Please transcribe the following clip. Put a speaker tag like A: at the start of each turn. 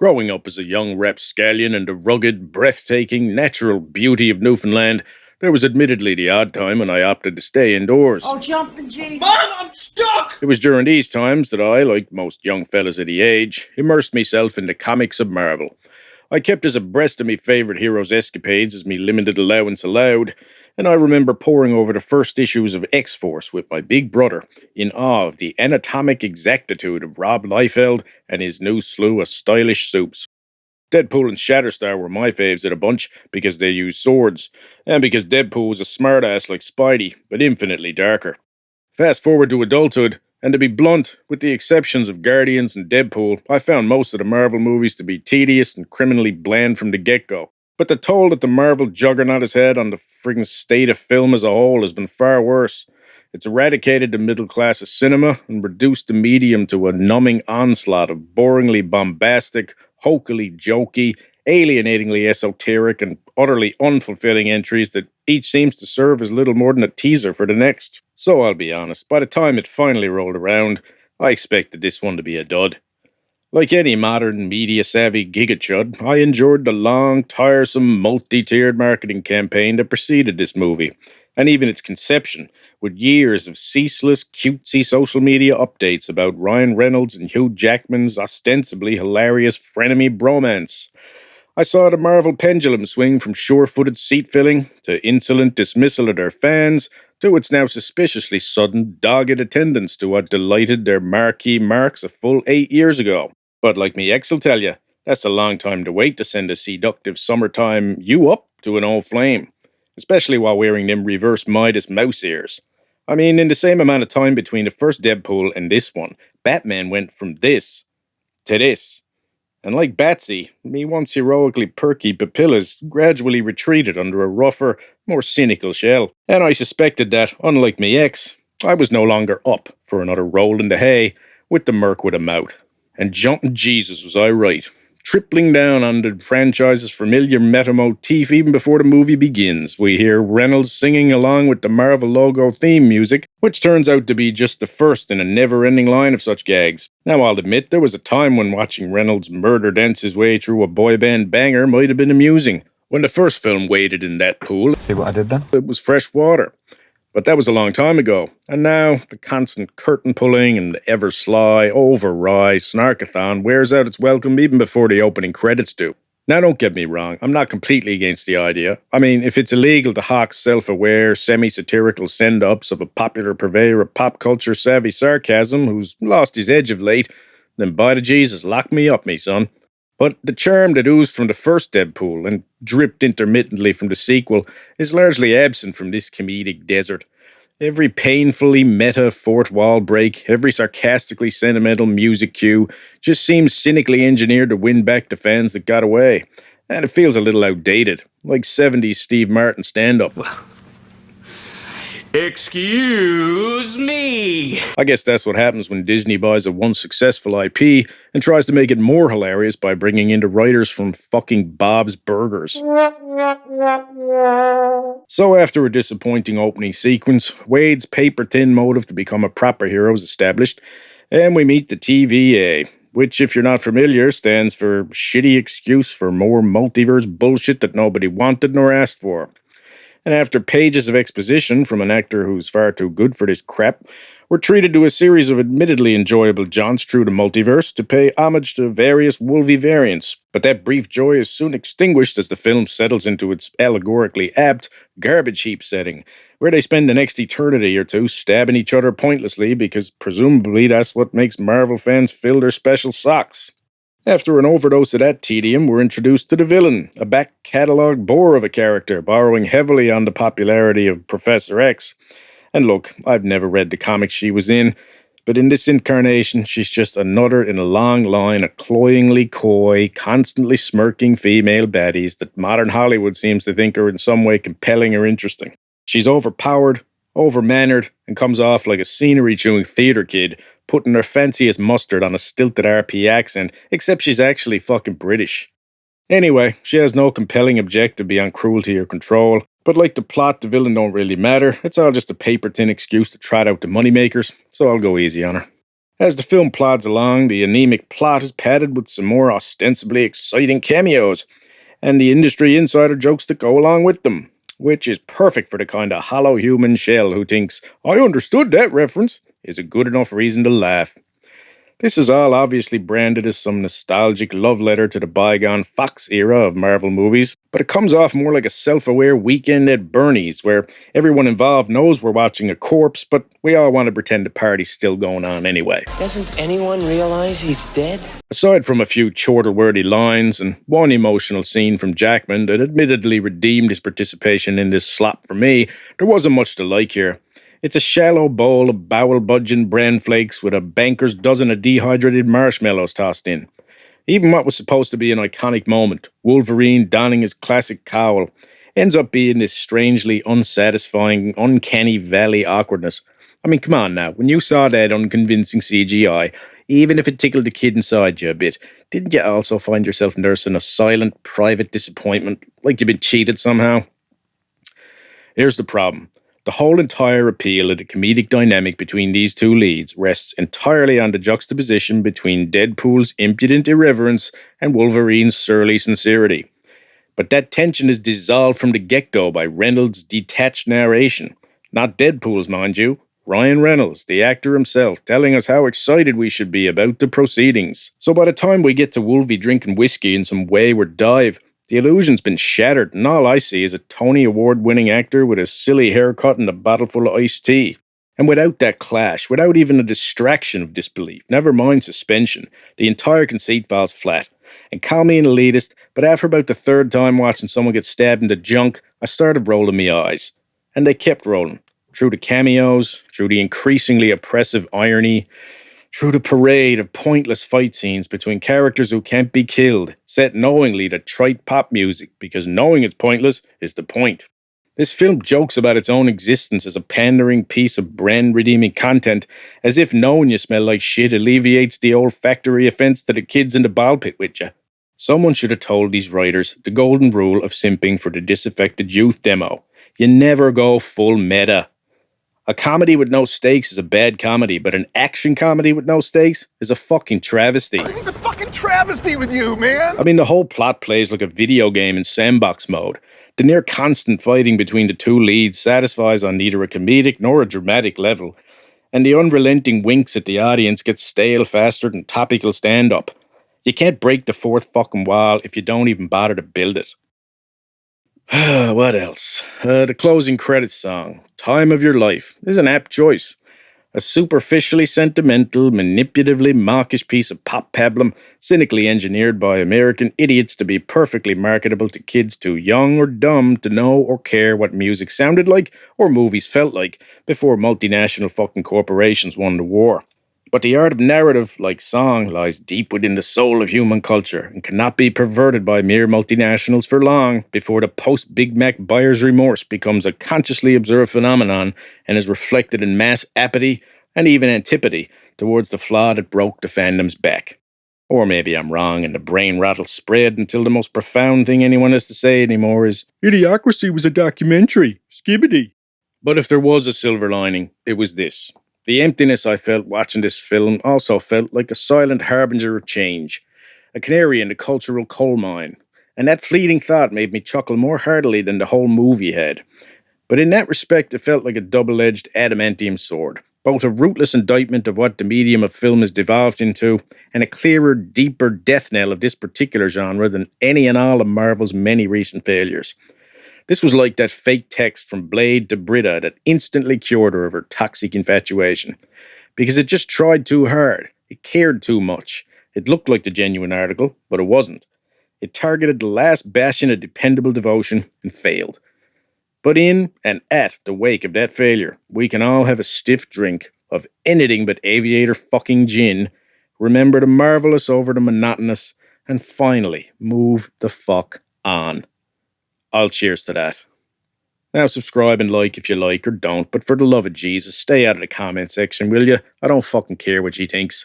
A: Growing up as a young rapscallion in the rugged, breathtaking, natural beauty of Newfoundland, there was admittedly the odd time when I opted to stay indoors.
B: Oh, jumping Jesus.
C: Mom, I'm stuck!
A: It was during these times that I, like most young fellas of the age, immersed myself in the comics of Marvel. I kept as abreast of me favourite heroes' escapades as me limited allowance allowed, and I remember poring over the first issues of X-Force with my big brother, in awe of the anatomic exactitude of Rob Liefeld and his new slew of stylish soups. Deadpool and Shatterstar were my faves of the bunch because they used swords, and because Deadpool was a smartass like Spidey, but infinitely darker. Fast forward to adulthood, and to be blunt, with the exceptions of Guardians and Deadpool, I found most of the Marvel movies to be tedious and criminally bland from the get-go. But the toll that the Marvel juggernaut has had on the friggin' state of film as a whole has been far worse. It's eradicated the middle class of cinema and reduced the medium to a numbing onslaught of boringly bombastic, hokily jokey, alienatingly esoteric, and utterly unfulfilling entries that each seems to serve as little more than a teaser for the next. So I'll be honest, by the time it finally rolled around, I expected this one to be a dud. Like any modern, media-savvy gigachud, I endured the long, tiresome, multi-tiered marketing campaign that preceded this movie, and even its conception, with years of ceaseless, cutesy social media updates about Ryan Reynolds and Hugh Jackman's ostensibly hilarious frenemy bromance. I saw the Marvel pendulum swing from sure-footed seat-filling to insolent dismissal of their fans to its now suspiciously sudden, dogged attendance to what delighted their marquee marks a full 8 years ago. But like me ex'll tell you, that's a long time to wait to send a seductive summertime you up to an old flame, especially while wearing them reverse Midas mouse ears. I mean, in the same amount of time between the first Deadpool and this one, Batman went from this to this. And like Batsy, me once heroically perky pupillas gradually retreated under a rougher, more cynical shell. And I suspected that, unlike me ex, I was no longer up for another roll in the hay with the Merc with a mouth. And jumping Jesus was I right, tripling down on the franchise's familiar meta motif even before the movie begins. We hear Reynolds singing along with the Marvel logo theme music, which turns out to be just the first in a never-ending line of such gags. Now I'll admit there was a time when watching Reynolds murder dance his way through a boy band banger might have been amusing. When the first film waded in that pool,
D: See what I did then?
A: it was fresh water. But that was a long time ago, and now the constant curtain-pulling and the ever-sly, over-wry snarkathon wears out its welcome even before the opening credits do. Now don't get me wrong, I'm not completely against the idea. I mean, if it's illegal to hawk self-aware, semi-satirical send-ups of a popular purveyor of pop culture savvy sarcasm who's lost his edge of late, then by the Jesus, lock me up, me son. But the charm that oozed from the first Deadpool and dripped intermittently from the sequel is largely absent from this comedic desert. Every painfully meta fourth wall break, every sarcastically sentimental music cue just seems cynically engineered to win back the fans that got away. And it feels a little outdated, like 70s Steve Martin stand-up.
C: Excuse me!
A: I guess that's what happens when Disney buys a once successful IP and tries to make it more hilarious by bringing in the writers from fucking Bob's Burgers. So after a disappointing opening sequence, Wade's paper-thin motive to become a proper hero is established, and we meet the TVA, which, if you're not familiar, stands for shitty excuse for more multiverse bullshit that nobody wanted nor asked for. And after pages of exposition from an actor who's far too good for this crap, we're treated to a series of admittedly enjoyable jaunts through the multiverse to pay homage to various Wolvie variants. But that brief joy is soon extinguished as the film settles into its allegorically apt garbage heap setting, where they spend the next eternity or two stabbing each other pointlessly because presumably that's what makes Marvel fans fill their special socks. After an overdose of that tedium, we're introduced to the villain, a back-catalogue bore of a character, borrowing heavily on the popularity of Professor X. And look, I've never read the comics she was in, but in this incarnation, she's just another in a long line of cloyingly coy, constantly smirking female baddies that modern Hollywood seems to think are in some way compelling or interesting. She's overpowered, overmannered, and comes off like a scenery-chewing theater kid, putting her fanciest mustard on a stilted RP accent, except she's actually fucking British. Anyway, she has no compelling objective beyond cruelty or control, but like the plot, the villain don't really matter. It's all just a paper-thin excuse to trot out the moneymakers, so I'll go easy on her. As the film plods along, the anemic plot is padded with some more ostensibly exciting cameos, and the industry insider jokes that go along with them, which is perfect for the kind of hollow human shell who thinks, I understood that reference, is a good enough reason to laugh. This is all obviously branded as some nostalgic love letter to the bygone Fox era of Marvel movies, but it comes off more like a self aware weekend at Bernie's, where everyone involved knows we're watching a corpse, but we all want to pretend the party's still going on anyway.
B: Doesn't anyone realize he's dead?
A: Aside from a few chortle-worthy lines and one emotional scene from Jackman that admittedly redeemed his participation in this slop for me, there wasn't much to like here. It's a shallow bowl of bowel-budging bran flakes with a banker's dozen of dehydrated marshmallows tossed in. Even what was supposed to be an iconic moment, Wolverine donning his classic cowl, ends up being this strangely unsatisfying, uncanny valley awkwardness. I mean, come on now, when you saw that unconvincing CGI, even if it tickled the kid inside you a bit, didn't you also find yourself nursing a silent, private disappointment, like you've been cheated somehow? Here's the problem. The whole entire appeal of the comedic dynamic between these two leads rests entirely on the juxtaposition between Deadpool's impudent irreverence and Wolverine's surly sincerity. But that tension is dissolved from the get-go by Reynolds' detached narration. Not Deadpool's, mind you. Ryan Reynolds, the actor himself, telling us how excited we should be about the proceedings. So by the time we get to Wolvie drinking whiskey in some wayward dive, the illusion's been shattered, and all I see is a Tony Award-winning actor with a silly haircut and a bottle full of iced tea. And without that clash, without even a distraction of disbelief, never mind suspension, the entire conceit falls flat. And call me an elitist, but after about the third time watching someone get stabbed in the junk, I started rolling my eyes. And they kept rolling. Through the cameos, through the increasingly oppressive irony, through the parade of pointless fight scenes between characters who can't be killed, set knowingly to trite pop music, because knowing it's pointless is the point. This film jokes about its own existence as a pandering piece of brand-redeeming content, as if knowing you smell like shit alleviates the olfactory offense to the kids in the ball pit with you. Someone should have told these writers the golden rule of simping for the disaffected youth demo. You never go full meta. A comedy with no stakes is a bad comedy, but an action comedy with no stakes is a fucking travesty.
D: It's a fucking travesty with you, man!
A: I mean, the whole plot plays like a video game in sandbox mode. The near constant fighting between the two leads satisfies on neither a comedic nor a dramatic level, and the unrelenting winks at the audience get stale faster than topical stand-up. You can't break the fourth fucking wall if you don't even bother to build it. What else? The closing credits song, Time of Your Life, is an apt choice. A superficially sentimental, manipulatively mawkish piece of pop pablum, cynically engineered by American idiots to be perfectly marketable to kids too young or dumb to know or care what music sounded like or movies felt like before multinational fucking corporations won the war. But the art of narrative, like song, lies deep within the soul of human culture and cannot be perverted by mere multinationals for long before the post-Big Mac buyer's remorse becomes a consciously observed phenomenon and is reflected in mass apathy and even antipathy towards the flaw that broke the fandom's back. Or maybe I'm wrong and the brain rattle spread until the most profound thing anyone has to say anymore is, Idiocracy was a documentary. Skibbity. But if there was a silver lining, it was this. The emptiness I felt watching this film also felt like a silent harbinger of change, a canary in the cultural coal mine, and that fleeting thought made me chuckle more heartily than the whole movie had. But in that respect, it felt like a double-edged adamantium sword, both a rootless indictment of what the medium of film has devolved into, and a clearer, deeper death knell of this particular genre than any and all of Marvel's many recent failures. This was like that fake text from Blade to Britta that instantly cured her of her toxic infatuation. Because it just tried too hard. It cared too much. It looked like the genuine article, but it wasn't. It targeted the last bastion of dependable devotion and failed. But in and at the wake of that failure, we can all have a stiff drink of anything but aviator fucking gin, remember the marvelous over the monotonous, and finally move the fuck on. I'll cheers to that. Now subscribe and like if you like or don't, but for the love of Jesus, stay out of the comment section, will you? I don't fucking care what you thinks.